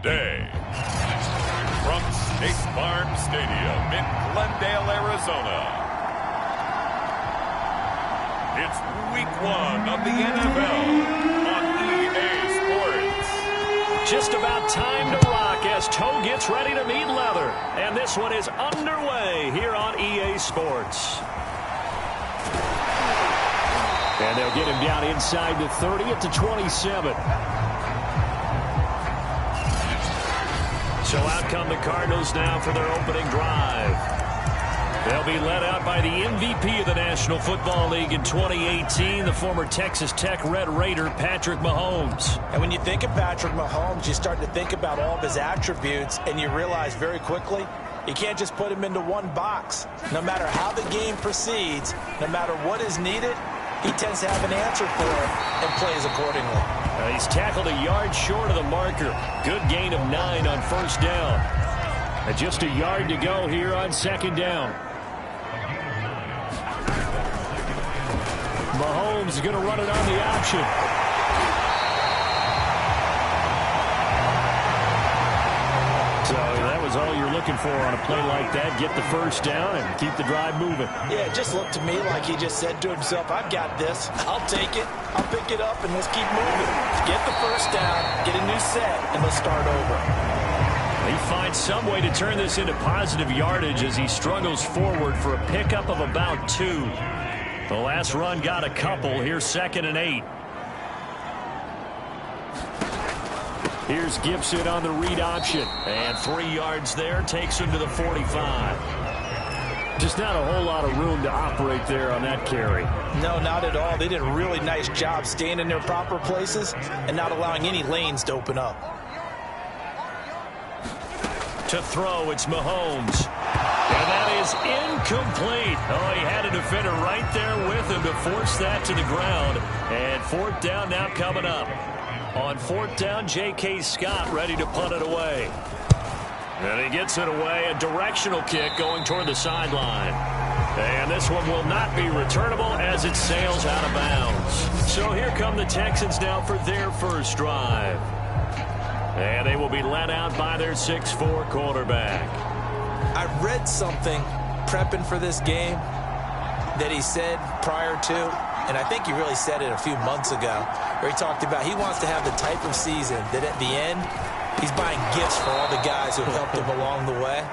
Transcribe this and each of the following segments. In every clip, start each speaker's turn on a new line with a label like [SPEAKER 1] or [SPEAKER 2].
[SPEAKER 1] day. From State Farm Stadium in Glendale, Arizona, it's Week 1 of the NFL on EA Sports.
[SPEAKER 2] Just about time to rock as Toe gets ready to meet leather. And this one is underway here on EA Sports. And they'll get him down inside the 30 at the 27. So out come the Cardinals now for their opening drive. They'll be led out by the MVP of the National Football League in 2018, the former Texas Tech Red Raider, Patrick Mahomes.
[SPEAKER 3] And when you think of Patrick Mahomes, you start to think about all of his attributes, and you realize very quickly you can't just put him into one box. No matter how the game proceeds, no matter what is needed, he tends to have an answer for it and plays accordingly.
[SPEAKER 2] He's tackled a yard short of the marker. Good gain of 9 on first down. And just a yard to go here on second down. Mahomes is going to run it on the option. So that was all you're looking for on a play like that. Get the first down and keep the drive moving.
[SPEAKER 3] Yeah, it just looked to me like he just said to himself, I've got this. I'll take it. I'll pick it up, and let's keep moving. Get the first down, get a new set, and let's start over.
[SPEAKER 2] He finds some way to turn this into positive yardage as he struggles forward for a pickup of about 2. The last run got a couple. Here's 2nd and 8. Here's Gibson on the read option. And 3 yards there. Takes him to the 45. Just not a whole lot of room to operate there on that carry.
[SPEAKER 3] No, not at all. They did a really nice job staying in their proper places and not allowing any lanes to open up.
[SPEAKER 2] To throw, it's Mahomes. And that is incomplete. Oh, he had a defender right there with him to force that to the ground. And 4th down now coming up. On 4th down, J.K. Scott ready to punt it away. And he gets it away. A directional kick going toward the sideline. And this one will not be returnable as it sails out of bounds. So here come the Texans now for their first drive. And they will be led out by their 6'4" quarterback.
[SPEAKER 3] I read something prepping for this game that he said prior to, and I think he really said it a few months ago, where he talked about he wants to have the type of season that at the end, he's buying gifts for all the guys who have helped him along the way.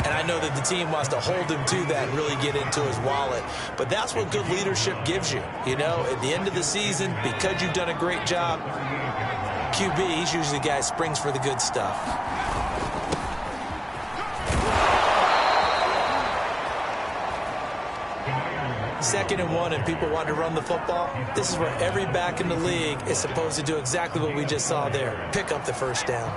[SPEAKER 3] And I know that the team wants to hold him to that and really get into his wallet. But that's what good leadership gives you. You know, at the end of the season, because you've done a great job, QB, he's usually the guy who springs for the good stuff. Second and 1, and people want to run the football. This is where every back in the league is supposed to do exactly what we just saw there. Pick up the first down.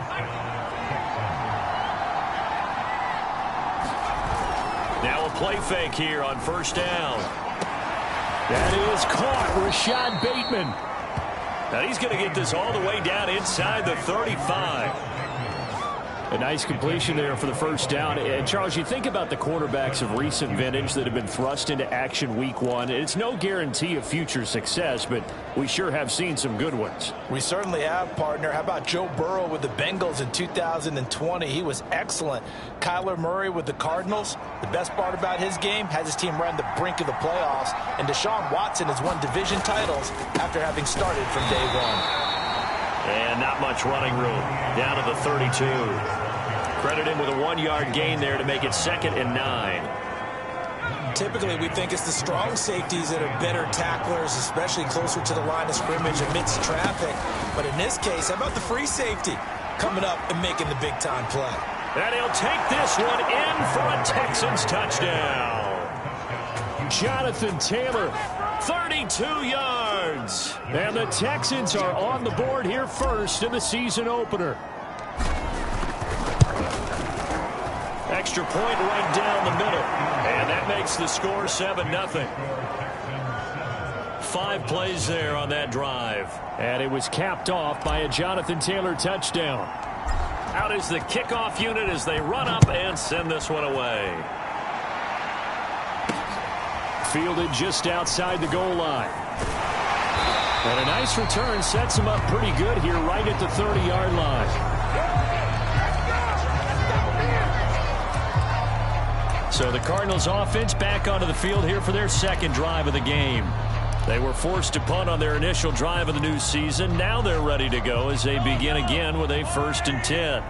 [SPEAKER 2] Now a play fake here on first down. That is caught. Rashad Bateman. Now he's going to get this all the way down inside the 35. A nice completion there for the first down. And Charles, you think about the quarterbacks of recent vintage that have been thrust into action week 1. It's no guarantee of future success, but we sure have seen some good ones.
[SPEAKER 3] We certainly have, partner. How about Joe Burrow with the Bengals in 2020? He was excellent. Kyler Murray with the Cardinals. The best part about his game has his team right on the brink of the playoffs. And Deshaun Watson has won division titles after having started from day 1.
[SPEAKER 2] And not much running room. Down to the 32. Credit him with a 1-yard gain there to make it 2nd and 9.
[SPEAKER 3] Typically, we think it's the strong safeties that are better tacklers, especially closer to the line of scrimmage amidst traffic. But in this case, how about the free safety coming up and making the big-time play?
[SPEAKER 2] And he'll take this one in for a Texans touchdown. Jonathan Taylor, 32 yards. And the Texans are on the board here first in the season opener. Extra point right down the middle. And that makes the score 7-0. 5 plays there on that drive. And it was capped off by a Jonathan Taylor touchdown. Out is the kickoff unit as they run up and send this one away. Fielded just outside the goal line. And a nice return sets him up pretty good here right at the 30-yard line. So the Cardinals offense back onto the field here for their second drive of the game. They were forced to punt on their initial drive of the new season. Now they're ready to go as they begin again with a 1st and 10.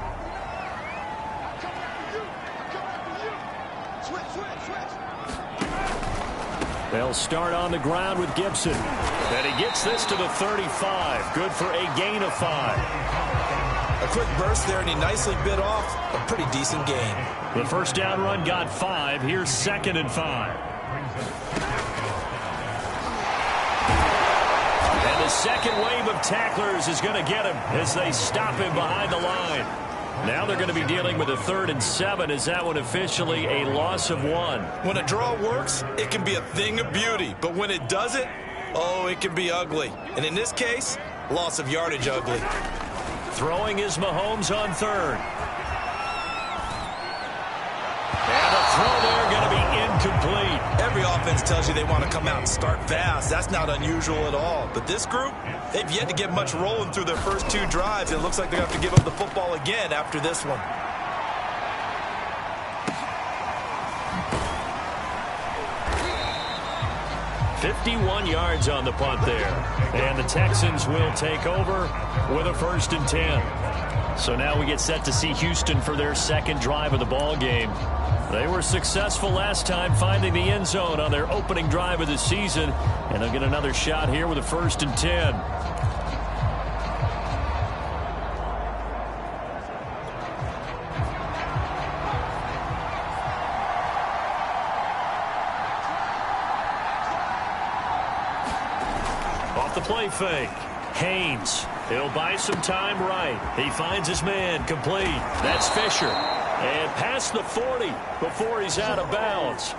[SPEAKER 2] They'll start on the ground with Gibson. And he gets this to the 35. Good for a gain of 5.
[SPEAKER 3] A quick burst there, and he nicely bit off a pretty decent gain.
[SPEAKER 2] The first down run got 5. Here's 2nd and 5. And the second wave of tacklers is going to get him as they stop him behind the line. Now they're going to be dealing with a 3rd and 7. Is that one officially a loss of 1?
[SPEAKER 3] When a draw works, it can be a thing of beauty. But when it doesn't, oh, it can be ugly. And in this case, loss of yardage ugly.
[SPEAKER 2] Throwing is Mahomes on 3rd. And the throw there going to be incomplete.
[SPEAKER 3] Every offense tells you they want to come out and start fast. That's not unusual at all. But this group, they've yet to get much rolling through their first 2 drives. It looks like they're going to have to give up the football again after this one.
[SPEAKER 2] $51 yards on the punt there. And the Texans will take over with a 1st and 10. So now we get set to see Houston for their second drive of the ball game. They were successful last time finding the end zone on their opening drive of the season. And they'll get another shot here with a 1st and 10. Off the play fake. Haynes. He'll buy some time right. He finds his man complete. That's Fisher. And past the 40 before he's out of bounds.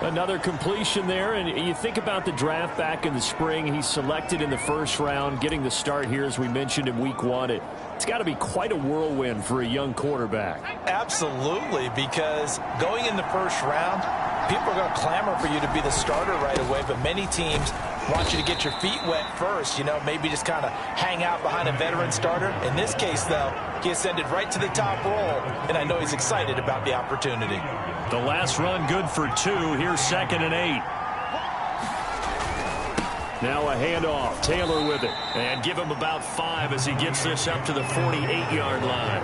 [SPEAKER 2] Another completion there, and you think about the draft back in the spring. He's selected in the 1st round, getting the start here, as we mentioned, in week 1. It's got to be quite a whirlwind for a young quarterback.
[SPEAKER 3] Absolutely, because going in the 1st round, people are going to clamor for you to be the starter right away, but many teams want you to get your feet wet first, maybe just kind of hang out behind a veteran starter. In this case, though, he ascended right to the top roll, and I know he's excited about the opportunity.
[SPEAKER 2] The last run good for 2. Here's 2nd and 8. Now a handoff. Taylor with it. And give him about 5 as he gets this up to the 48-yard line.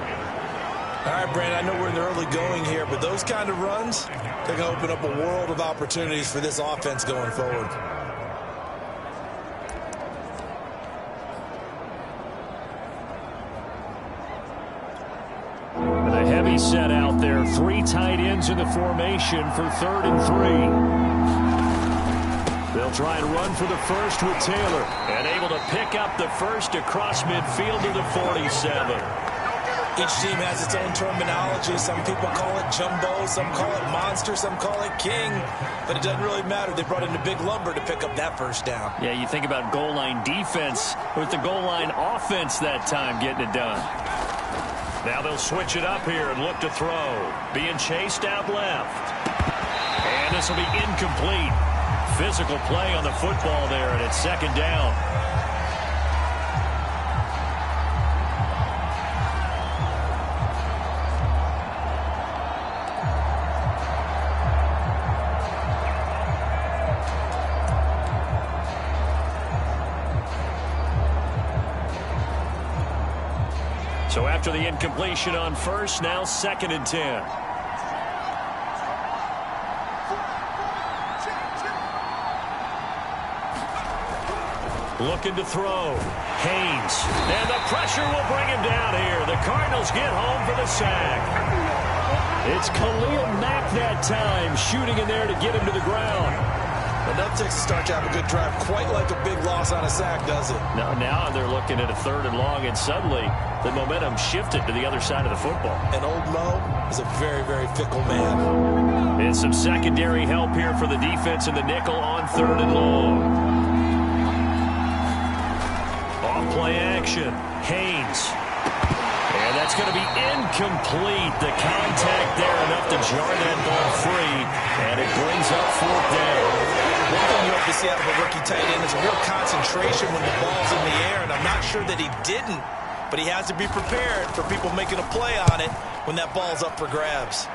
[SPEAKER 3] All right, Brandon, I know we're in the early going here, but those kind of runs, they're going to open up a world of opportunities for this offense going forward.
[SPEAKER 2] A heavy set out there. 3 tight ends in the formation for 3rd and 3. They'll try and run for the 1st with Taylor. And able to pick up the 1st across midfield to the 47.
[SPEAKER 3] Each team has its own terminology. Some people call it jumbo, some call it monster, some call it king. But it doesn't really matter. They brought in a big lumber to pick up that 1st down.
[SPEAKER 2] Yeah, you think about goal line defense with the goal line offense that time getting it done. Now they'll switch it up here and look to throw. Being chased out left. And this will be incomplete. Physical play on the football there, and it's 2nd down. So after the incompletion on 1st, now 2nd and 10. Looking to throw. Haynes. And the pressure will bring him down here. The Cardinals get home for the sack. It's Khalil Mack that time, shooting in there to get him to the ground.
[SPEAKER 3] Enough takes to start to have a good drive. Quite like a big loss on a sack, does it?
[SPEAKER 2] Now they're looking at a 3rd and long, and suddenly the momentum shifted to the other side of the football.
[SPEAKER 3] And old Mo is a very, very fickle man.
[SPEAKER 2] And some secondary help here for the defense in the nickel on 3rd and long. Off-play action. Haynes. And that's going to be incomplete. The contact there enough to jar that ball free. And it brings up 4th down.
[SPEAKER 3] One thing you hope to see out of a rookie tight end is a real concentration when the ball's in the air, and I'm not sure that he didn't, but he has to be prepared for people making a play on it when that ball's up for grabs.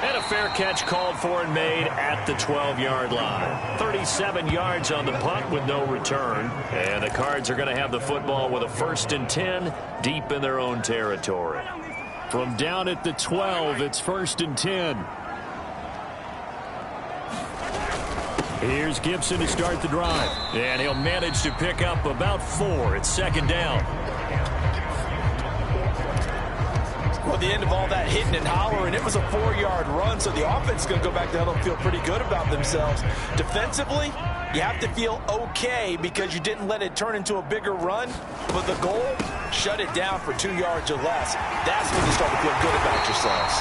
[SPEAKER 2] And a fair catch called for and made at the 12-yard line. 37 yards on the punt with no return. And the Cards are going to have the football with a 1st and 10 deep in their own territory. From down at the 12, it's 1st and 10. Here's Gibson to start the drive. And he'll manage to pick up about 4. It's 2nd down.
[SPEAKER 3] Well, the end of all that hitting and hollering, it was a 4-yard run, so the offense is going to go back to hell and feel pretty good about themselves. Defensively, you have to feel okay because you didn't let it turn into a bigger run, but the goal, shut it down for 2 yards or less. That's when you start to feel good about yourselves.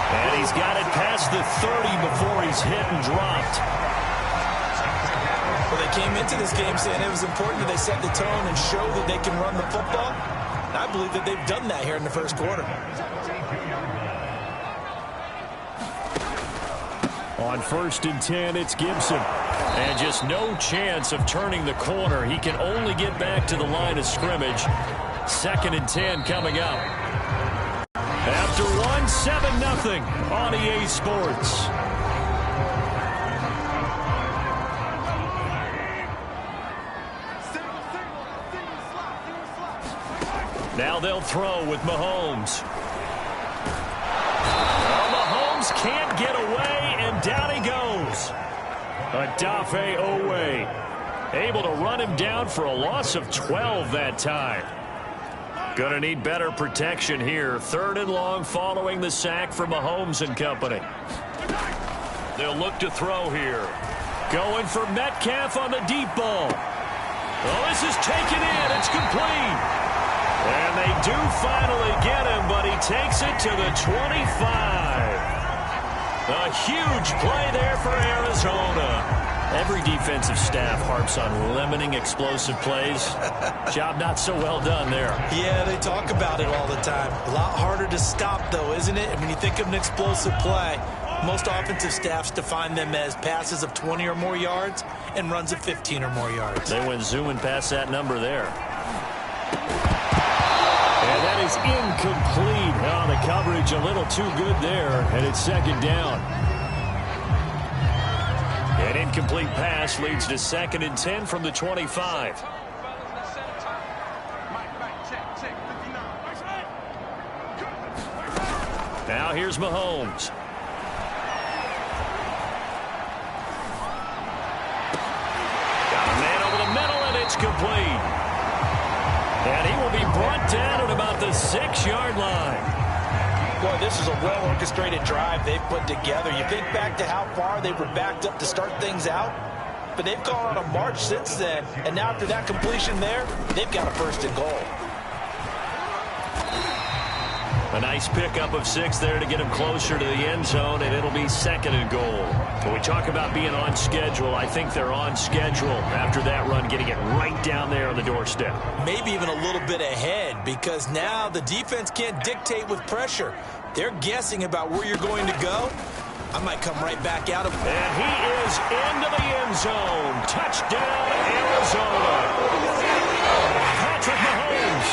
[SPEAKER 2] And he's got it past the 30 before he's hit and dropped.
[SPEAKER 3] Well, they came into this game saying it was important that they set the tone and show that they can run the football. I believe that they've done that here in the first quarter.
[SPEAKER 2] On 1st and 10, it's Gibson. And just no chance of turning the corner. He can only get back to the line of scrimmage. 2nd and 10 coming up. After 7-0 on EA Sports. Now they'll throw with Mahomes. Well, Mahomes can't get away, and down he goes. Odafe Owe able to run him down for a loss of 12 that time. Gonna need better protection here. 3rd and long following the sack for Mahomes and company. They'll look to throw here. Going for Metcalf on the deep ball. Oh, this is taken in. It's complete. And they do finally get him, but he takes it to the 25. A huge play there for Arizona. Every defensive staff harps on limiting explosive plays. Job not so well done there.
[SPEAKER 3] Yeah, they talk about it all the time. A lot harder to stop, though, isn't it? And when you think of an explosive play, most offensive staffs define them as passes of 20 or more yards and runs of 15 or more yards.
[SPEAKER 2] They went zooming past that number there. And that is incomplete. Oh, the coverage a little too good there, and it's 2nd down. An incomplete pass leads to 2nd and 10 from the 25. Now here's Mahomes. Got a man over the middle, and it's complete. And he will be brought down at about the 6-yard line.
[SPEAKER 3] Boy, this is a well-orchestrated drive they've put together. You think back to how far they were backed up to start things out, but they've gone on a march since then. And now after that completion there, they've got a 1st and goal.
[SPEAKER 2] A nice pickup of 6 there to get him closer to the end zone, and it'll be 2nd and goal. When we talk about being on schedule, I think they're on schedule after that run, getting it right down there on the doorstep.
[SPEAKER 3] Maybe even a little bit ahead, because now the defense can't dictate with pressure. They're guessing about where you're going to go. I might come right back out of it.
[SPEAKER 2] And he is into the end zone. Touchdown, Arizona. Patrick Mahomes.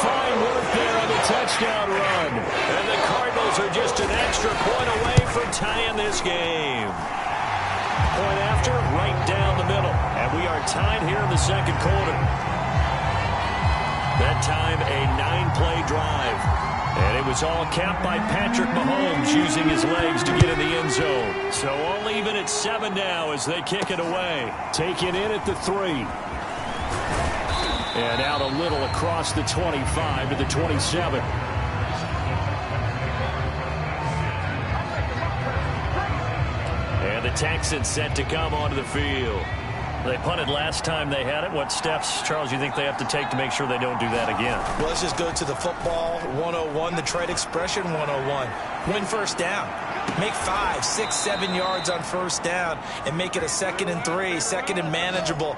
[SPEAKER 2] Fine work there on the touchdown run. And the Cardinals are just an extra point away from tying this game. Point after, right down the middle. And we are tied here in the 2nd quarter. That time, a 9-play drive. And it was all capped by Patrick Mahomes using his legs to get in the end zone. So only even at 7 now as they kick it away. Taken in at the 3. And out a little across the 25 to the 27. And the Texans set to come onto the field. They punted last time they had it. What steps, Charles, do you think they have to take to make sure they don't do that again?
[SPEAKER 3] Well, let's just go to the football 101, the trade expression 101. Win 1st down. Make 5, 6, 7 yards on 1st down and make it a 2nd and 3, 2nd and manageable.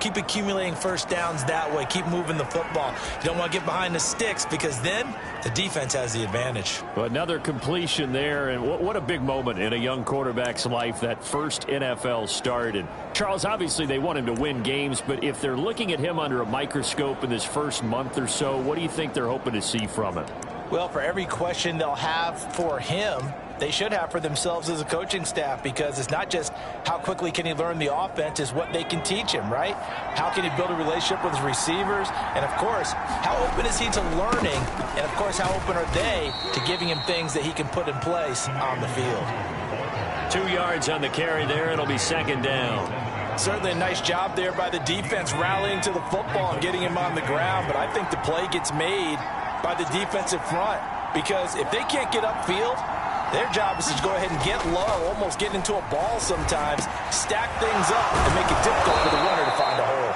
[SPEAKER 3] Keep accumulating 1st downs that way. Keep moving the football. You don't want to get behind the sticks because then the defense has the advantage.
[SPEAKER 2] Well, another completion there, and what a big moment in a young quarterback's life, that first NFL start. And Charles, obviously they want him to win games, but if they're looking at him under a microscope in this first month or so, what do you think they're hoping to see from him?
[SPEAKER 3] Well, for every question they'll have for him, they should have for themselves as a coaching staff, because it's not just how quickly can he learn the offense, it's what they can teach him, right? How can he build a relationship with his receivers? And, of course, how open is he to learning? And, of course, how open are they to giving him things that he can put in place on the field?
[SPEAKER 2] 2 yards on the carry there. It'll be second down.
[SPEAKER 3] Certainly a nice job there by the defense rallying to the football and getting him on the ground, but I think the play gets made by the defensive front, because if they can't get upfield, their job is to go ahead and get low, almost get into a ball sometimes, stack things up, and make it difficult for the runner to find a hole.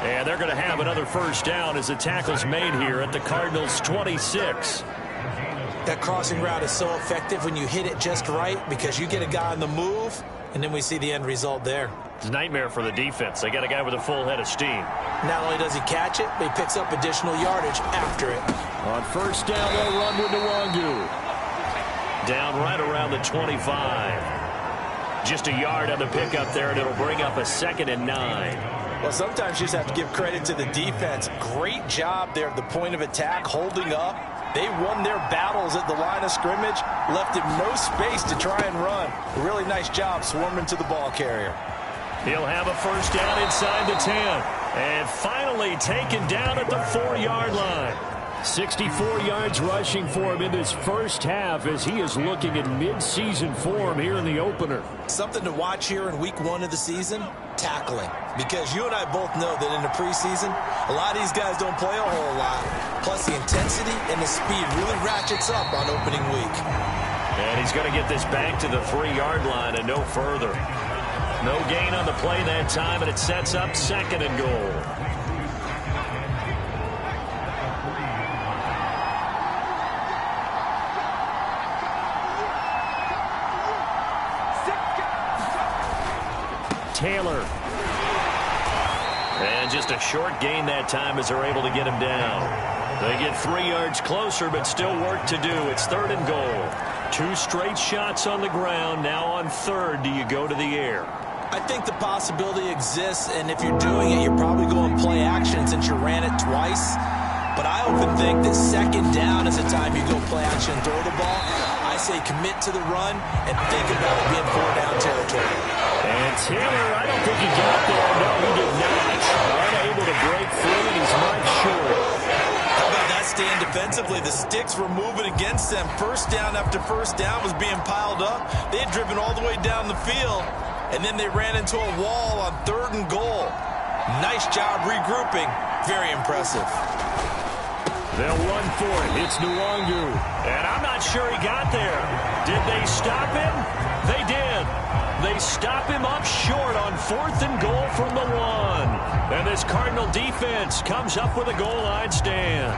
[SPEAKER 2] And they're going to have another first down as the tackle's made here at the Cardinals' 26.
[SPEAKER 3] That crossing route is so effective when you hit it just right, because you get a guy on the move, and then we see the end result there.
[SPEAKER 2] It's a nightmare for the defense. They got a guy with a full head of steam.
[SPEAKER 3] Not only does he catch it, but he picks up additional yardage after it.
[SPEAKER 2] On first down, they'll run with Nwangu. Down right around the 25. Just a yard on the pickup there, and it'll bring up a 2nd and 9.
[SPEAKER 3] Well, sometimes you just have to give credit to the defense. Great job there at the point of attack, holding up. They won their battles at the line of scrimmage, left him no space to try and run. A really nice job swarming to the ball carrier.
[SPEAKER 2] He'll have a first down inside the 10. And finally taken down at the 4-yard line. 64 yards rushing for him in this first half as he is looking in mid-season form here in the opener.
[SPEAKER 3] Something to watch here in week 1 of the season, tackling. Because you and I both know that in the preseason, a lot of these guys don't play a whole lot. Plus the intensity and the speed really ratchets up on opening week.
[SPEAKER 2] And he's going to get this back to the 3-yard line and no further. No gain on the play that time, and it sets up 2nd and goal. Taylor. And just a short gain that time as they're able to get him down. They get 3 yards closer, but still work to do. It's 3rd and goal. 2 straight shots on the ground. Now on 3rd, do you go to the air?
[SPEAKER 3] I think the possibility exists, and if you're doing it, you're probably going play action since you ran it twice. But I often think that 2nd down is the time you go play action and throw the ball. I say commit to the run and think about it being 4-down territory.
[SPEAKER 2] And Taylor, I don't think he got there. No, he did not. Unable to break through, and he's marked short.
[SPEAKER 3] How about that stand defensively? The sticks were moving against them. First down after first down was being piled up. They had driven all the way down the field, and then they ran into a wall on 3rd and goal. Nice job regrouping. Very impressive.
[SPEAKER 2] They'll run for it. It's Nwangu. And I'm not sure he got there. Did they stop him? They did. They stop him up short on 4th and goal from the 1. And this Cardinal defense comes up with a goal line stand.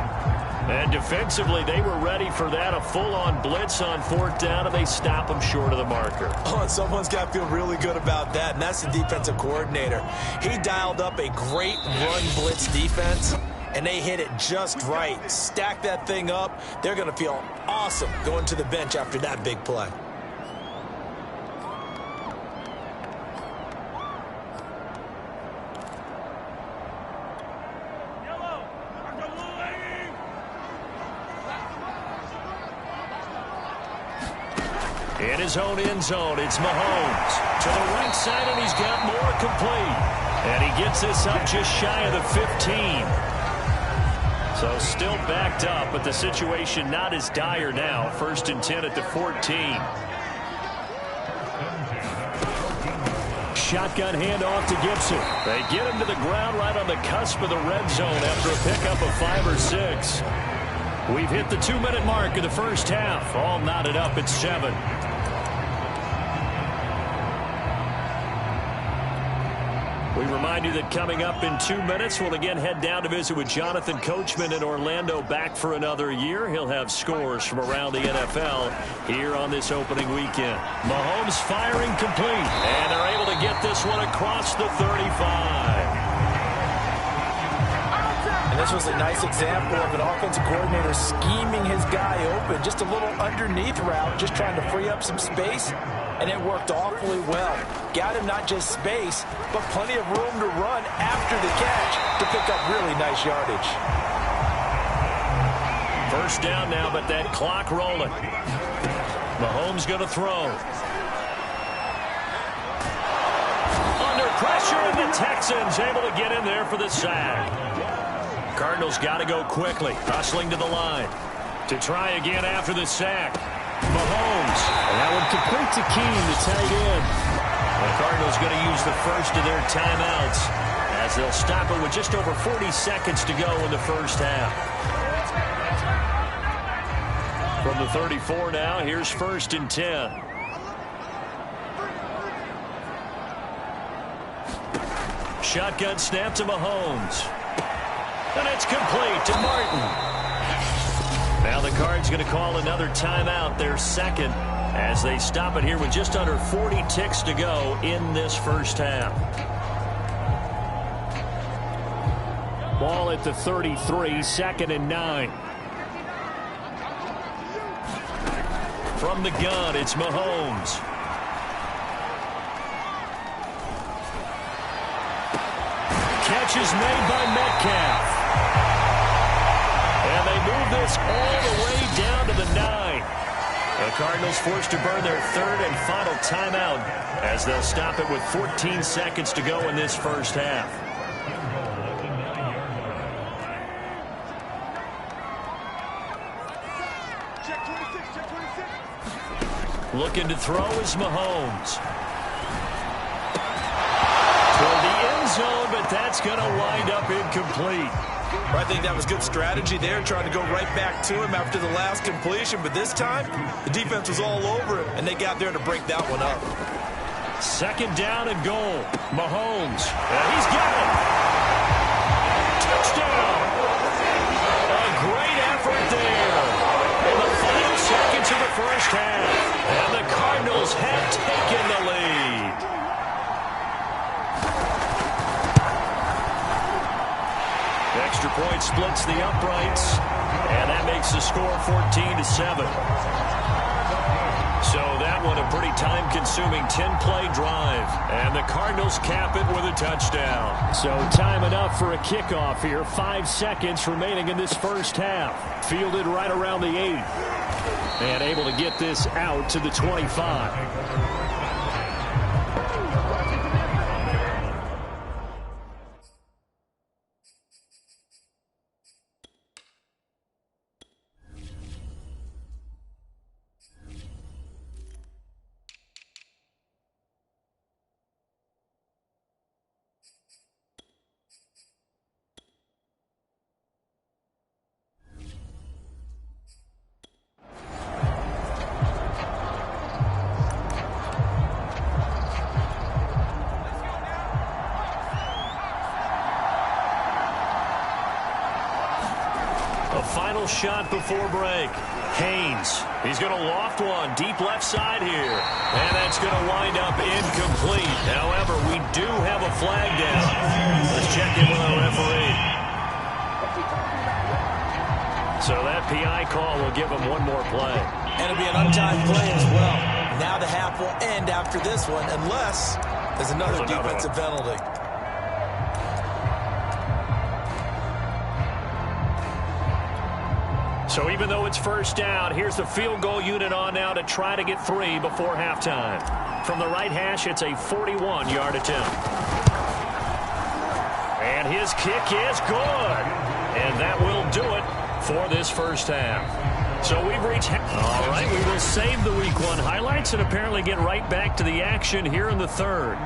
[SPEAKER 2] And defensively, they were ready for that, a full-on blitz on 4th down, and they stop them short of the marker.
[SPEAKER 3] Oh, and someone's got to feel really good about that, and that's the defensive coordinator. He dialed up a great run blitz defense, and they hit it just right. Stack that thing up. They're going to feel awesome going to the bench after that big play.
[SPEAKER 2] In his own end zone, it's Mahomes. To the right side, and he's got more complete. And he gets this up just shy of the 15. So still backed up, but the situation not as dire now. 1st and 10 at the 14. Shotgun handoff to Gibson. They get him to the ground right on the cusp of the red zone after a pickup of 5 or 6. We've hit the 2-minute mark of the first half. All knotted up at 7. We remind you that coming up in 2 minutes, we'll again head down to visit with Jonathan Coachman in Orlando, back for another year. He'll have scores from around the NFL here on this opening weekend. Mahomes firing complete, and they're able to get this one across the 35.
[SPEAKER 3] And this was a nice example of an offensive coordinator scheming his guy open. Just a little underneath route, just trying to free up some space. And it worked awfully well. Got him not just space, but plenty of room to run after the catch to pick up really nice yardage.
[SPEAKER 2] First down now, but that clock rolling. Mahomes going to throw. Under pressure, and the Texans able to get in there for the sack. Cardinals got to go quickly, hustling to the line to try again after the sack. Mahomes.
[SPEAKER 4] And that one complete to Keene, the tight end.
[SPEAKER 2] The Cardinals going to use the first of their timeouts as they'll stop it with just over 40 seconds to go in the first half. From the 34 now, here's 1st and 10. Shotgun snap to Mahomes. And it's complete to Martin. Now the Cards going to call another timeout, their second, as they stop it here with just under 40 ticks to go in this first half.
[SPEAKER 4] Ball at the 33, 2nd and 9.
[SPEAKER 2] From the gun, it's Mahomes. Catch is made by Metcalf. And they move this all the way down to the 9. The Cardinals forced to burn their 3rd and final timeout as they'll stop it with 14 seconds to go in this first half. Looking to throw is Mahomes. Toward the end zone, but that's going to wind up incomplete.
[SPEAKER 3] I think that was good strategy there, trying to go right back to him after the last completion. But this time, the defense was all over him, and they got there to break that one up.
[SPEAKER 2] 2nd down and goal. Mahomes. And he's got it. Touchdown. A great effort there. In the final seconds of the first half. And the Cardinals have taken the lead. Extra point splits the uprights, and that makes the score 14-7. So that one a pretty time-consuming 10-play drive, and the Cardinals cap it with a touchdown.
[SPEAKER 4] So time enough for a kickoff here. 5 seconds remaining in this first half. Fielded right around the 8. And able to get this out to the 25.
[SPEAKER 2] Final shot before break. Haynes. He's going to loft one deep left side here. And that's going to wind up incomplete. However, we do have a flag down. Let's check in with our referee. So that PI call will give him one more play.
[SPEAKER 3] And it'll be an untimed play as well. Now the half will end after this one unless there's another defensive penalty.
[SPEAKER 2] So even though it's first down, here's the field goal unit on now to try to get 3 before halftime. From the right hash, it's a 41-yard attempt. And his kick is good. And that will do it for this first half. So we've reached... All right, we will save the Week 1 highlights and apparently get right back to the action here in the 3rd.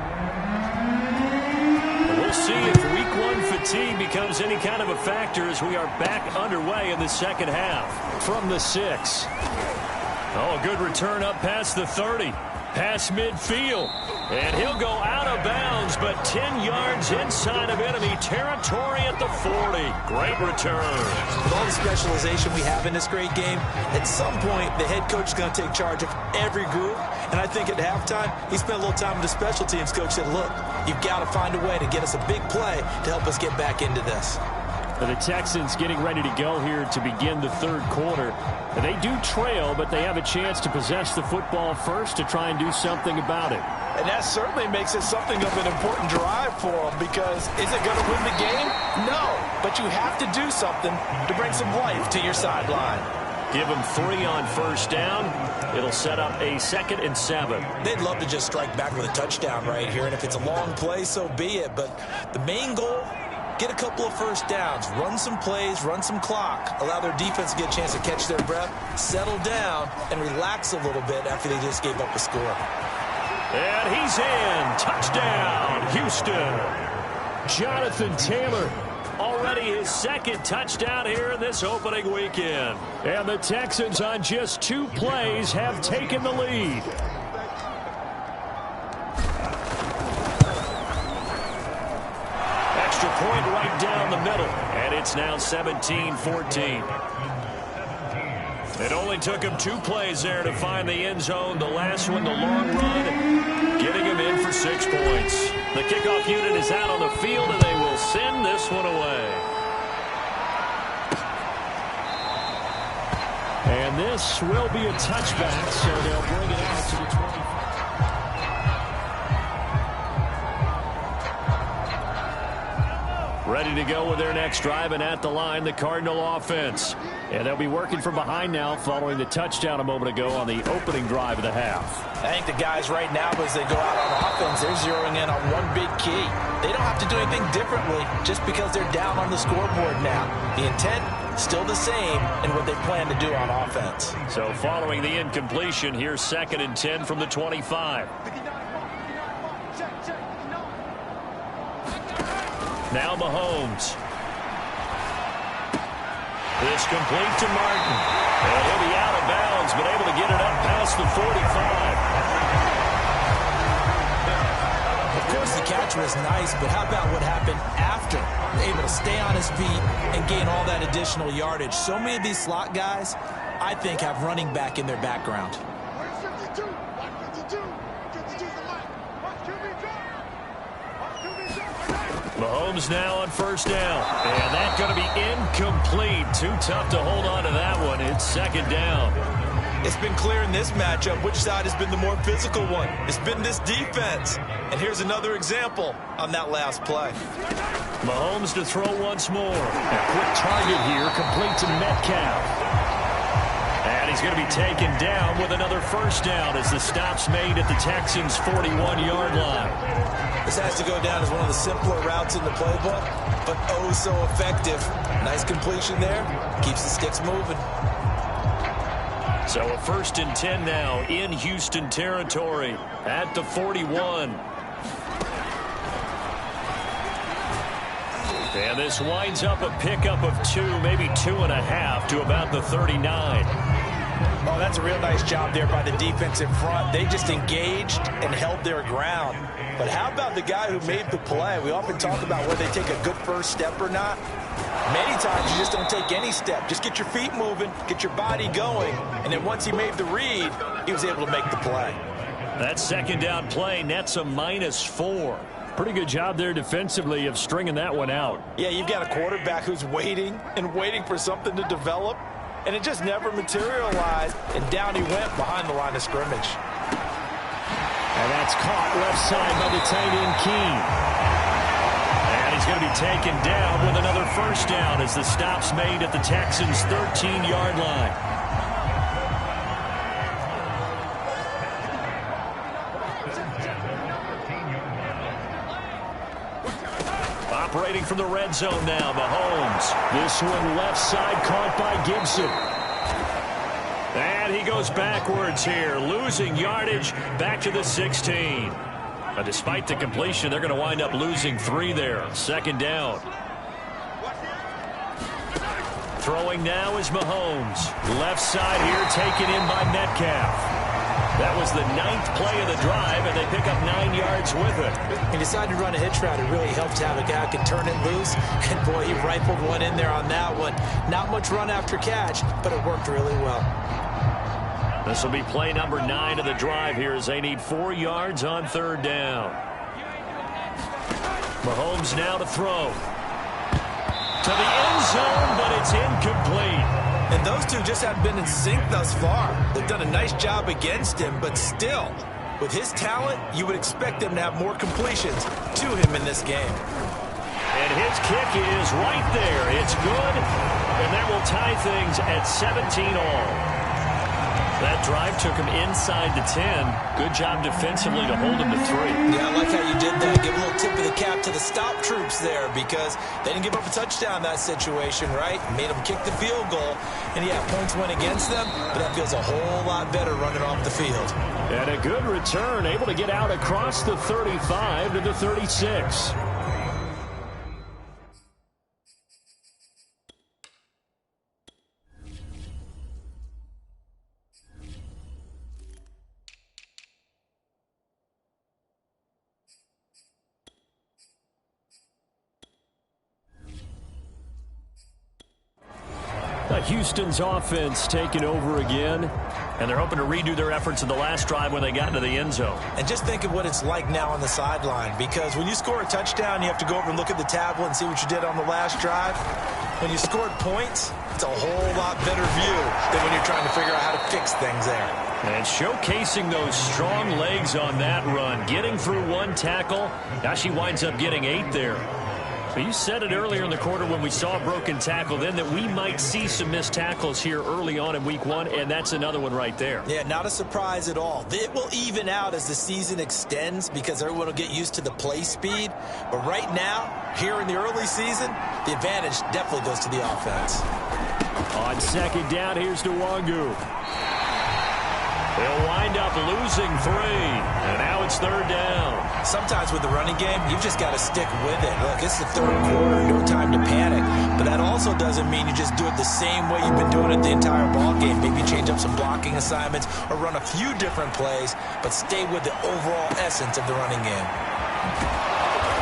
[SPEAKER 2] We'll see if Week 1 fatigue becomes any kind of a factor as we are back underway in the second half. From the 6. Oh, a good return up past the 30. Past midfield. And he'll go out of bounds, but 10 yards inside of enemy territory at the 40. Great return.
[SPEAKER 3] With all the specialization we have in this great game, at some point, the head coach is going to take charge of every group. And I think at halftime, he spent a little time with the special teams coach, said, look, you've got to find a way to get us a big play to help us get back into this.
[SPEAKER 4] The Texans getting ready to go here to begin the 3rd quarter. They do trail, but they have a chance to possess the football first to try and do something about it.
[SPEAKER 3] And that certainly makes it something of an important drive for them, because is it going to win the game? No, but you have to do something to bring some life to your sideline.
[SPEAKER 4] Give them 3 on first down. It'll set up a 2nd and 7.
[SPEAKER 3] They'd love to just strike back with a touchdown right here, and if it's a long play, so be it. But the main goal, get a couple of first downs, run some plays, run some clock, allow their defense to get a chance to catch their breath, settle down, and relax a little bit after they just gave up a score.
[SPEAKER 4] And he's in. Touchdown, Houston. Jonathan Taylor, already his 2nd touchdown here in this opening weekend. And the Texans on just 2 plays have taken the lead. Extra point right down the middle. And it's now 17-14. It only took him 2 plays there to find the end zone. The last one, the long run, getting him in for 6 points. The kickoff unit is out on the field, and they will send this one away. And this will be a touchback, so they'll bring it out to the 25. Ready to go with their next drive, and at the line, the Cardinal offense. And they'll be working from behind now following the touchdown a moment ago on the opening drive of the half.
[SPEAKER 3] I think the guys right now, as they go out on offense, they're zeroing in on one big key. They don't have to do anything differently just because they're down on the scoreboard now. The intent, still the same, and what they plan to do on offense.
[SPEAKER 4] So following the incompletion, here's 2nd and 10 from the 25. Now Mahomes. This complete to Martin. And he'll be out of bounds, but able to get it up past the 45.
[SPEAKER 3] Of course, the catch was nice, but how about what happened after? Able to stay on his feet and gain all that additional yardage. So many of these slot guys, I think, have running back in their background.
[SPEAKER 4] Mahomes now on first down. And that's going to be incomplete. Too tough to hold on to that one. It's 2nd down.
[SPEAKER 3] It's been clear in this matchup which side has been the more physical one. It's been this defense. And here's another example on that last play.
[SPEAKER 4] Mahomes to throw once more. A quick target here, complete to Metcalf. And he's going to be taken down with another first down as the stop's made at the Texans' 41-yard line.
[SPEAKER 3] This has to go down as one of the simpler routes in the playbook, but oh so effective. Nice completion there. Keeps the sticks moving.
[SPEAKER 4] So a 1st and 10 now in Houston territory at the 41. And this winds up a pickup of 2, maybe 2.5 to about the 39.
[SPEAKER 3] Oh, that's a real nice job there by the defense in front. They just engaged and held their ground. But how about the guy who made the play? We often talk about whether they take a good first step or not. Many times you just don't take any step. Just get your feet moving, get your body going, and then once he made the read, he was able to make the play.
[SPEAKER 4] That 2nd down play nets a -4. Pretty good job there defensively of stringing that one out.
[SPEAKER 3] Yeah, you've got a quarterback who's waiting and waiting for something to develop, and it just never materialized, and down he went behind the line of scrimmage.
[SPEAKER 4] And that's caught left side by the tight end Keene. And he's going to be taken down with another first down as the stop's made at the Texans' 13-yard line. Operating from the red zone now, Mahomes. This one left side caught by Gibson. And he goes backwards here, losing yardage back to the 16. But despite the completion, they're going to wind up losing 3 there. 2nd down. Throwing now is Mahomes. Left side here taken in by Metcalf. That was the 9th play of the drive, and they pick up 9 yards with it.
[SPEAKER 3] He decided to run a hitch route. It really helps to have a guy who can turn it loose. And, boy, he rifled one in there on that one. Not much run after catch, but it worked really well.
[SPEAKER 4] This will be play number 9 of the drive here as they need 4 yards on 3rd down. Mahomes now to throw. To the end zone, but it's incomplete.
[SPEAKER 3] And those two just haven't been in sync thus far. They've done a nice job against him, but still, with his talent, you would expect him to have more completions to him in this game.
[SPEAKER 4] And his kick is right there. It's good.
[SPEAKER 2] and that will tie things at 17 all. That drive took him inside the 10. Good job defensively to hold him to 3.
[SPEAKER 3] Yeah, I like how you did that. Give a little tip of the cap to the stop troops there because they didn't give up a touchdown in that situation, right? Made them kick the field goal. And, yeah, points went against them, but that feels a whole lot better running off the field.
[SPEAKER 2] And a good return, able to get out across the 35 to the 36. Houston's offense taking over again, and they're hoping to redo their efforts in the last drive when they got into the end zone.
[SPEAKER 3] And just think of what it's like now on the sideline, because when you score a touchdown, you have to go over and look at the tablet and see what you did on the last drive. When you scored points, it's a whole lot better view than when you're trying to figure out how to fix things there.
[SPEAKER 2] And showcasing those strong legs on that run, getting through one tackle. Now she winds up getting 8 there. But you said it earlier in the quarter when we saw a broken tackle then that we might see some missed tackles here early on in week 1, and that's another one right there.
[SPEAKER 3] Yeah, not a surprise at all. It will even out as the season extends because everyone will get used to the play speed. But right now, here in the early season, the advantage definitely goes to the offense.
[SPEAKER 2] On second down, here's Nwangu. They'll wind up losing 3, and now it's third down.
[SPEAKER 3] Sometimes with the running game, you've just got to stick with it. Look, it's the third quarter, no time to panic. But that also doesn't mean you just do it the same way you've been doing it the entire ball game. Maybe change up some blocking assignments or run a few different plays, but stay with the overall essence of the running game.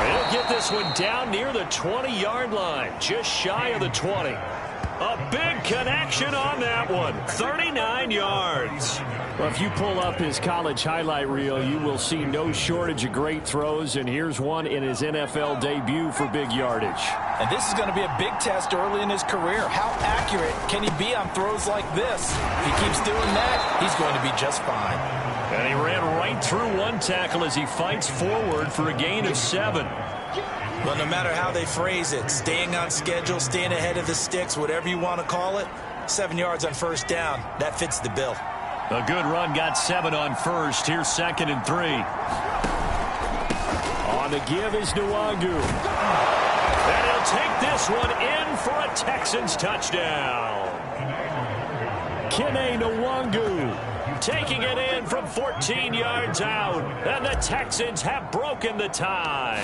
[SPEAKER 2] They'll get this one down near the 20-yard line, just shy of the 20. A big connection on that one, 39 yards. Well, if you pull up his college highlight reel, you will see no shortage of great throws, and here's one in his NFL debut for big yardage.
[SPEAKER 5] And this is going to be a big test early in his career. How accurate can he be on throws like this? If he keeps doing that, he's going to be just fine.
[SPEAKER 2] And he ran right through one tackle as he fights forward for a gain of 7.
[SPEAKER 3] Well, no matter how they phrase it, staying on schedule, staying ahead of the sticks, whatever you want to call it, 7 yards on first down, that fits the bill.
[SPEAKER 2] A good run got 7 on first. Here's 2nd and 3. On the give is Nwangu. And he'll take this one in for a Texans touchdown. Kene Nwangu taking it in from 14 yards out. And the Texans have broken the tie.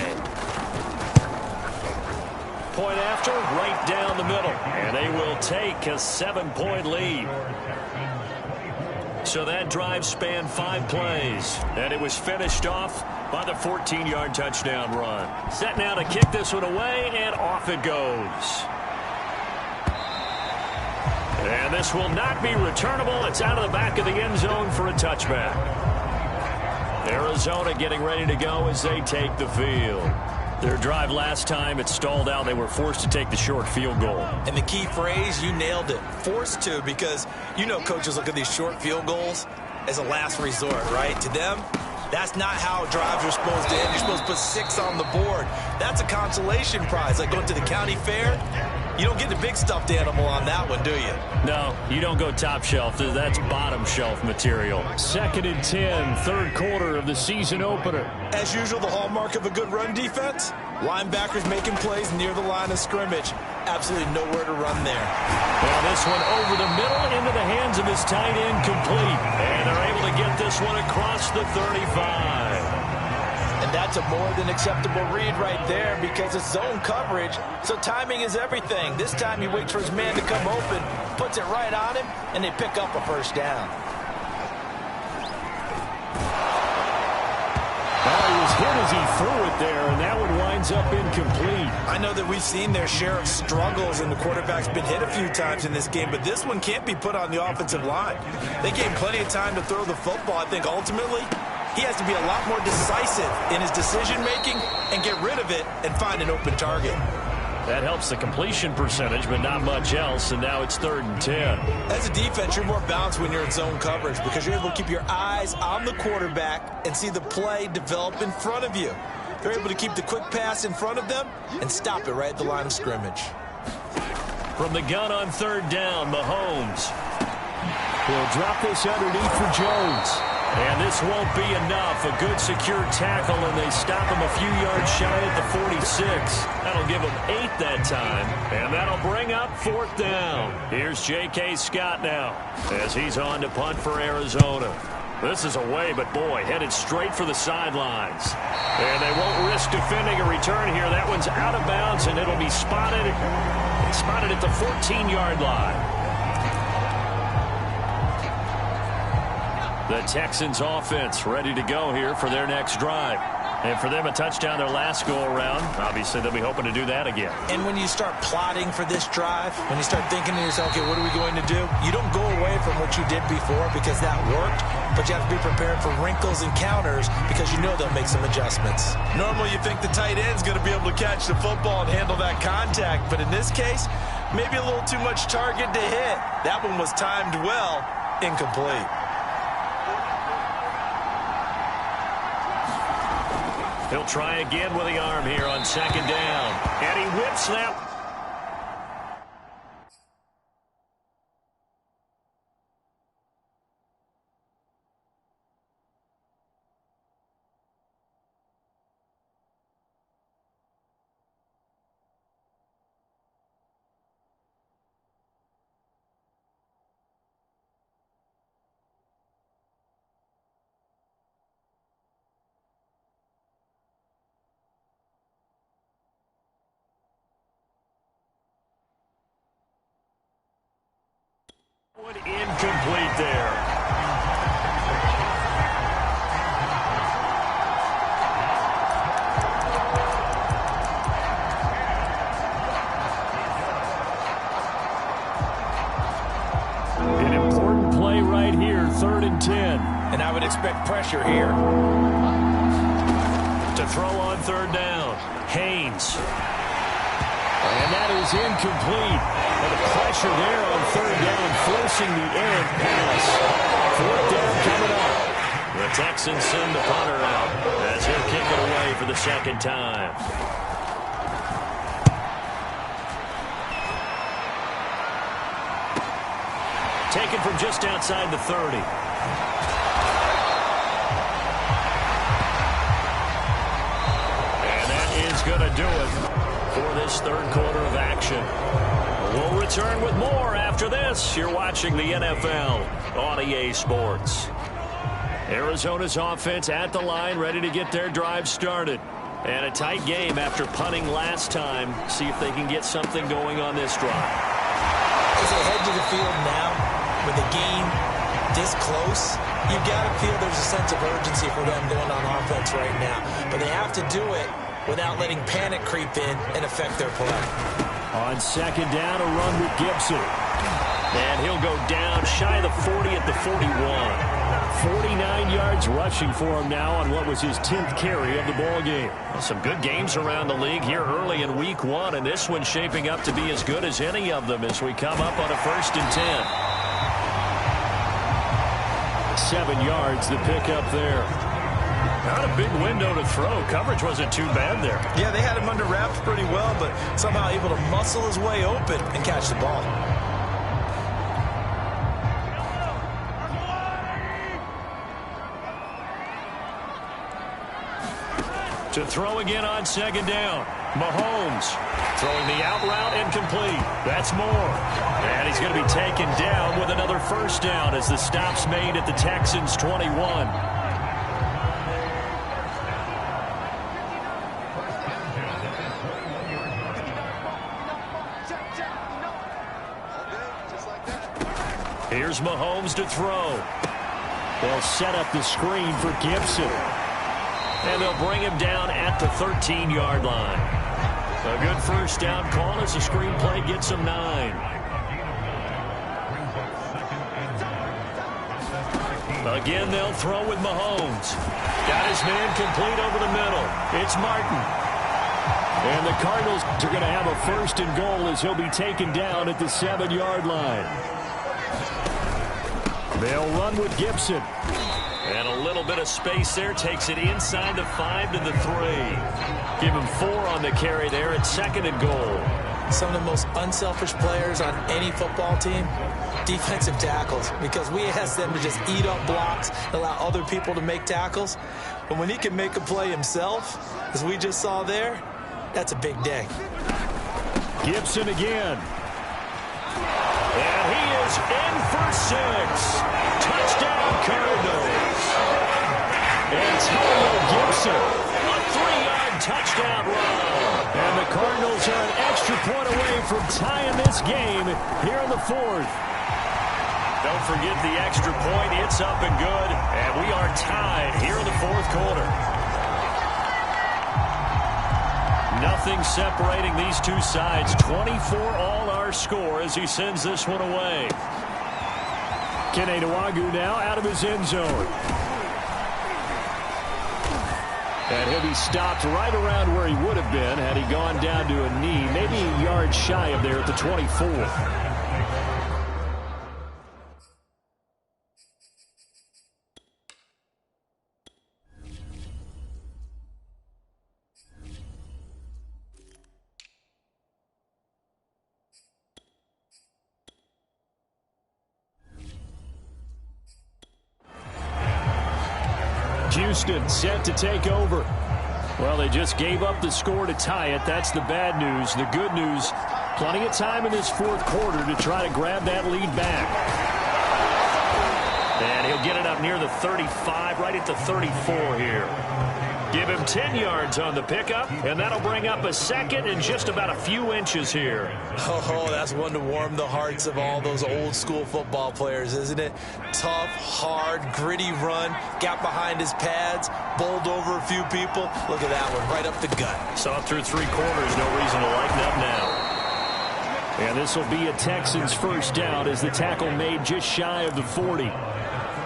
[SPEAKER 2] Point after, right down the middle. And they will take a 7-point lead. So that drive spanned 5 plays, and it was finished off by the 14-yard touchdown run. Set now to kick this one away, and off it goes. And this will not be returnable. It's out of the back of the end zone for a touchback. Arizona getting ready to go as they take the field. Their drive last time, it stalled out. They were forced to take the short field goal.
[SPEAKER 3] And the key phrase, you nailed it, forced to, because you know coaches look at these short field goals as a last resort, right? To them, that's not how drives are supposed to end. You're supposed to put 6 on the board. That's a consolation prize, like going to the county fair. You don't get the big stuffed animal on that one, do you?
[SPEAKER 2] No, you don't go top shelf. That's bottom shelf material. 2nd and 10, third quarter of the season opener.
[SPEAKER 3] As usual, the hallmark of a good run defense, linebackers making plays near the line of scrimmage. Absolutely nowhere to run there.
[SPEAKER 2] Well, this one over the middle into the hands of his tight end complete. And they're able to get this one across the 35.
[SPEAKER 5] And that's a more than acceptable read right there because it's zone coverage, so timing is everything. This time he waits for his man to come open, puts it right on him, and they pick up a first down.
[SPEAKER 2] Well, he was hit as he threw it there, and that one winds up incomplete.
[SPEAKER 3] I know that we've seen their share of struggles, and the quarterback's been hit a few times in this game, but this one can't be put on the offensive line. They gave plenty of time to throw the football. I think ultimately he has to be a lot more decisive in his decision-making and get rid of it and find an open target.
[SPEAKER 2] That helps the completion percentage, but not much else, and now it's 3rd and 10.
[SPEAKER 3] As a defense, you're more balanced when you're in zone coverage because you're able to keep your eyes on the quarterback and see the play develop in front of you. They're able to keep the quick pass in front of them and stop it right at the line of scrimmage.
[SPEAKER 2] From the gun on third down, Mahomes. He'll drop this underneath for Jones. And this won't be enough. A good secure tackle, and they stop him a few yards shy at the 46. That'll give him 8 that time. And that'll bring up fourth down. Here's J.K. Scott now as he's on to punt for Arizona. This is away, but boy, headed straight for the sidelines. And they won't risk defending a return here. That one's out of bounds, and it'll be spotted at the 14-yard line. The Texans offense ready to go here for their next drive. And for them, a touchdown their last go-around. Obviously, they'll be hoping to do that again.
[SPEAKER 3] And when you start plotting for this drive, when you start thinking to yourself, okay, what are we going to do? You don't go away from what you did before because that worked, but you have to be prepared for wrinkles and counters because you know they'll make some adjustments.
[SPEAKER 5] Normally, you think the tight end's going to be able to catch the football and handle that contact, but in this case, maybe a little too much target to hit. That one was timed well, incomplete.
[SPEAKER 2] He'll try again with the arm here on second down. And he whips that. Incomplete there. An important play right here, 3rd and 10.
[SPEAKER 3] And I would expect pressure here.
[SPEAKER 2] To throw on third down, Haynes. And that is incomplete. And the pressure there on third down, forcing the errant pass. Fourth down coming up. The Texans send the punter out as he'll kick it away for the second time. Taken from just outside the 30. And that is going to do it for this third quarter of action. We'll return with more after this. You're watching the NFL on EA Sports. Arizona's offense at the line, ready to get their drive started. And a tight game after punting last time. See if they can get something going on this drive.
[SPEAKER 3] As they head to the field now, with the game this close, you've got to feel there's a sense of urgency for them going on offense right now. But they have to do it without letting panic creep in and affect their play.
[SPEAKER 2] On second down, a run with Gibson. And he'll go down shy of the 40 at the 41. 49 yards rushing for him now on what was his 10th carry of the ball game. Well, some good games around the league here early in week 1, and this one's shaping up to be as good as any of them as we come up on a 1st and 10. 7 yards, the pickup there. Not a big window to throw. Coverage wasn't too bad there.
[SPEAKER 5] Yeah, they had him under wraps pretty well, but somehow able to muscle his way open and catch the ball.
[SPEAKER 2] To throw again on second down. Mahomes throwing the out route incomplete. That's more. And he's going to be taken down with another first down as the stop's made at the Texans' 21. Here's Mahomes to throw. They'll set up the screen for Gibson. And they'll bring him down at the 13-yard line. A good first down call as the screen play gets him 9. Again, they'll throw with Mahomes. Got his man complete over the middle. It's Martin. And the Cardinals are going to have a 1st and goal as he'll be taken down at the 7-yard line. They'll run with Gibson. And a little bit of space there. Takes it inside the 5 to the 3. Give him 4 on the carry there at 2nd and goal.
[SPEAKER 3] some of the most unselfish players on any football team? Defensive tackles, because we ask them to just eat up blocks, allow other people to make tackles. But when he can make a play himself, as we just saw there, that's a big day.
[SPEAKER 4] Gibson again. And he is in for 6. Touchdown, Cardinals. Antonio Gibson, a 3-yard touchdown run. And the Cardinals are an extra point away from tying this game here in the 4th.
[SPEAKER 2] Don't forget the extra point. It's up and good. And we are tied here in the 4th quarter. Nothing separating these two sides. 24 all our score as he sends this one away.
[SPEAKER 4] Kene Nwangwu now out of his end zone. And he'll be stopped right around where he would have been had he gone down to a knee, maybe a yard shy of there at the 24. Houston set to take over. Well, they just gave up the score to tie it. That's the bad news. The good news, plenty of time in this 4th quarter to try to grab that lead back. And he'll get it up near the 35, right at the 34 here. Give him 10 yards on the pickup, and that'll bring up a second and just about a few inches here.
[SPEAKER 3] Oh, that's one to warm the hearts of all those old-school football players, isn't it? Tough, hard, gritty run, got behind his pads, bowled over a few people. Look at that one, right up the gut.
[SPEAKER 2] Saw through 3 quarters, no reason to lighten up now.
[SPEAKER 4] And this will be a Texans first down as the tackle made just shy of the 40.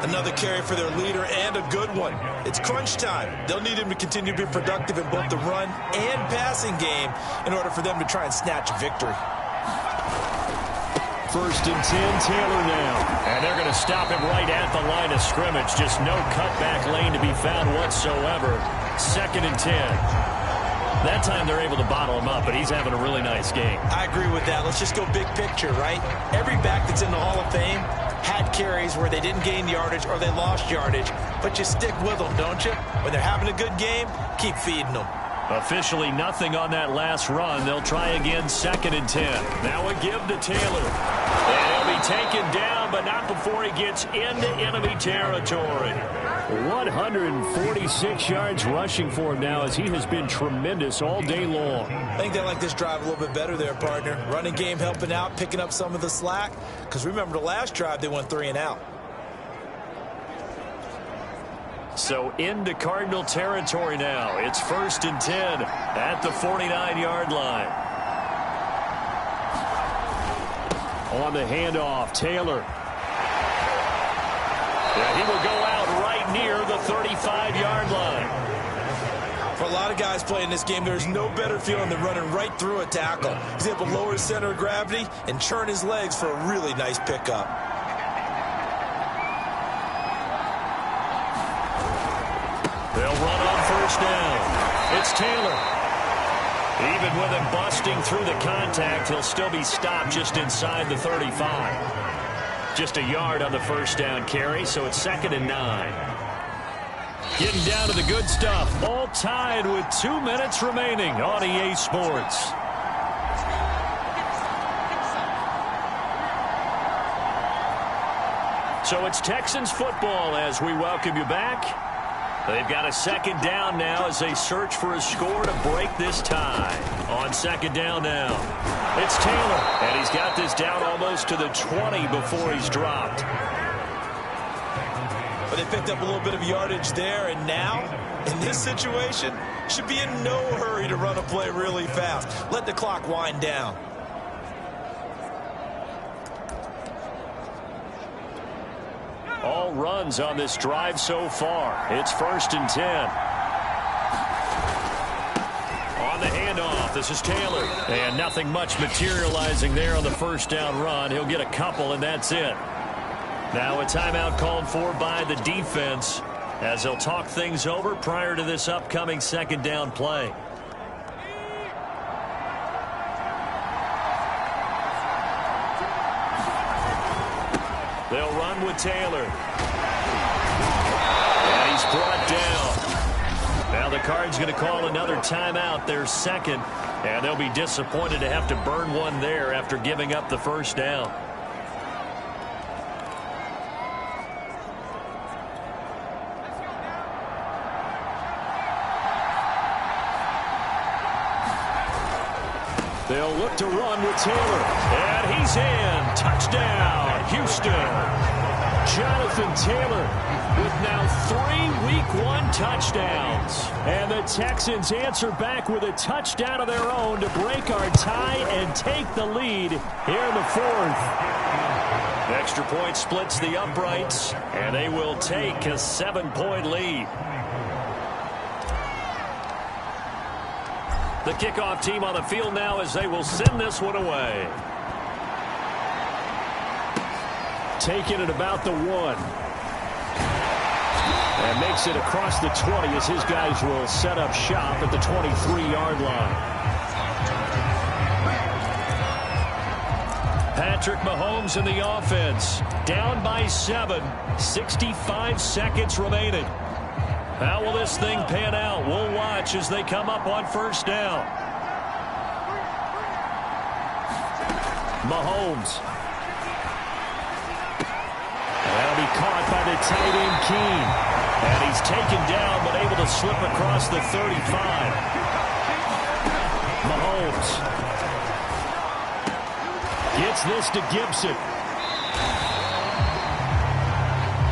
[SPEAKER 3] Another carry for their leader and a good one. It's crunch time. They'll need him to continue to be productive in both the run and passing game in order for them to try and snatch a victory.
[SPEAKER 4] 1st and 10, Taylor now.
[SPEAKER 2] And they're going to stop him right at the line of scrimmage. Just no cutback lane to be found whatsoever. 2nd and 10. That time they're able to bottle him up, but he's having a really nice game.
[SPEAKER 3] I agree with that. Let's just go big picture, right? Every back that's in the Hall of Fame had carries where they didn't gain yardage or they lost yardage, but you stick with them, don't you? When they're having a good game, keep feeding them.
[SPEAKER 2] Officially nothing on that last run. They'll try again, 2nd and 10.
[SPEAKER 4] Now a give to Taylor.
[SPEAKER 2] And he'll be taken down, but not before he gets into enemy territory.
[SPEAKER 4] 146 yards rushing for him now as he has been tremendous all day long.
[SPEAKER 3] I think they like this drive a little bit better there, partner. Running game helping out, picking up some of the slack. Because remember the last drive, they went 3 and out.
[SPEAKER 2] So into Cardinal territory now. It's 1st and 10 at the 49-yard line.
[SPEAKER 4] On the handoff, Taylor.
[SPEAKER 2] And he will go out right near the 35-yard line.
[SPEAKER 3] For a lot of guys playing this game, there's no better feeling than running right through a tackle. He's able to lower his center of gravity and churn his legs for a really nice pickup.
[SPEAKER 2] They'll run on 1st down. It's Taylor. Even with him busting through the contact, he'll still be stopped just inside the 35. Just a yard on the 1st down carry, so it's 2nd and 9. Getting down to the good stuff. All tied with 2 minutes remaining on EA Sports. So it's Texans football as we welcome you back. They've got a 2nd down now as they search for a score to break this tie. On 2nd down now, it's Taylor, and he's got this down almost to the 20 before he's dropped.
[SPEAKER 3] But they picked up a little bit of yardage there, and now, in this situation, should be in no hurry to run a play really fast. Let the clock wind down.
[SPEAKER 2] All runs on this drive so far. It's 1st and 10. On the handoff, this is Taylor. And nothing much materializing there on the 1st down run. He'll get a couple, and that's it. Now a timeout called for by the defense as they'll talk things over prior to this upcoming 2nd down play. They'll run with Taylor. And he's brought down. Now the Cards going to call another timeout, their second, and they'll be disappointed to have to burn one there after giving up the first down. They'll look to run with Taylor. And he's in. Touchdown, Houston. Jonathan Taylor with now 3 Week 1 touchdowns. And the Texans answer back with a touchdown of their own to break our tie and take the lead here in the fourth. Extra point splits the uprights, and they will take a 7-point lead. The kickoff team on the field now as they will send this one away. Taking it about the 1. And makes it across the 20 as his guys will set up shop at the 23-yard line. Patrick Mahomes in the offense. Down by 7. 65 seconds remaining. How will this thing pan out? We'll watch as they come up on first down. Mahomes. That'll be caught by the tight end, Keene. And he's taken down, but able to slip across the 35. Mahomes. Gets this to Gibson.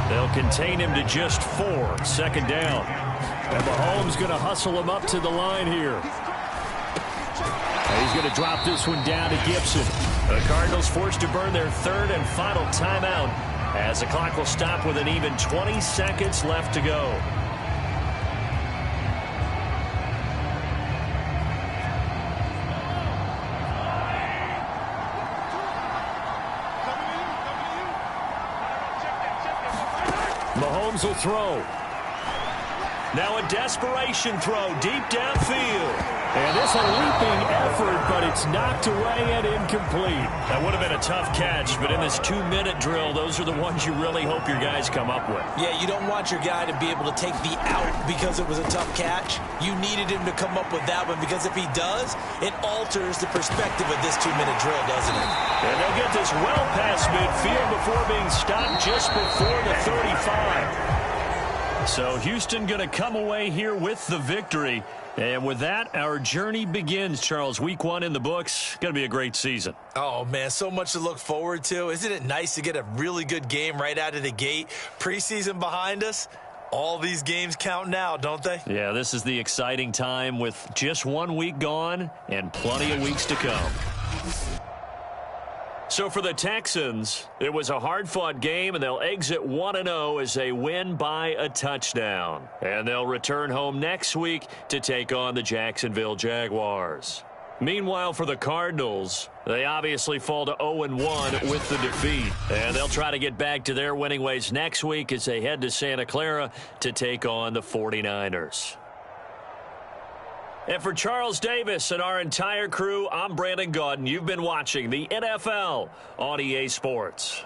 [SPEAKER 2] They'll contain him to just 4. Second down. And Mahomes going to hustle him up to the line here. And he's going to drop this one down to Gibson. The Cardinals forced to burn their third and final timeout as the clock will stop with an even 20 seconds left to go. Mahomes will throw. Now a desperation throw deep downfield. And this a leaping effort, but it's knocked away and incomplete. That would have been a tough catch, but in this 2-minute drill, those are the ones you really hope your guys come up with.
[SPEAKER 3] Yeah, you don't want your guy to be able to take the out because it was a tough catch. You needed him to come up with that one because if he does, it alters the perspective of this 2-minute drill, doesn't it?
[SPEAKER 2] And they'll get this well past midfield before being stopped just before the 35. So Houston going to come away here with the victory. And with that, our journey begins, Charles. Week 1 in the books. Going to be a great season.
[SPEAKER 3] Oh, man, so much to look forward to. Isn't it nice to get a really good game right out of the gate? Preseason behind us. All these games count now, don't they?
[SPEAKER 2] Yeah, this is the exciting time with just 1 week gone and plenty of weeks to come. So for the Texans, it was a hard-fought game, and they'll exit 1-0 as they win by a touchdown. And they'll return home next week to take on the Jacksonville Jaguars. Meanwhile, for the Cardinals, they obviously fall to 0-1 with the defeat. And they'll try to get back to their winning ways next week as they head to Santa Clara to take on the 49ers. And for Charles Davis and our entire crew, I'm Brandon Gaudin. You've been watching the NFL on EA Sports.